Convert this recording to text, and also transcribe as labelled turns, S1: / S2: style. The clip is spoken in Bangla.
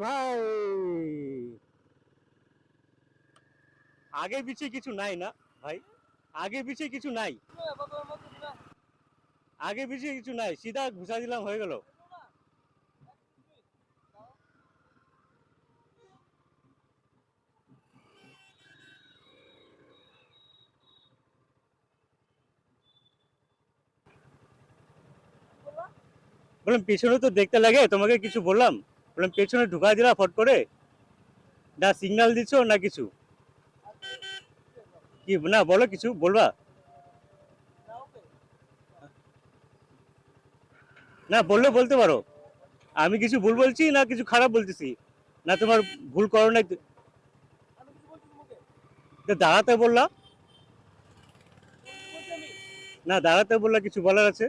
S1: ভাই, আগে পিছিয়ে কিছু নাই না ভাই, আগে পিছিয়ে কিছু নাই, আগে পিছিয়ে কিছু নাই, সিধা ঘুষা দিলাম হয়ে গেল। বললাম পেছনে তো দেখতে লাগে, তোমাকে কিছু বললাম, বললাম পেছনে ঢুকাই দিলা ফট করে, না সিগন্যাল দিচ্ছ না কিছু, কি না বলো, কিছু বলবা? না বললে বলতে পারো, আমি কিছু ভুল বলছি না কিছু খারাপ বলতেছি, না তোমার ভুল করো না, দাঁড়াতে বললা, না দাঁড়াতে বললা, কিছু বলার আছে?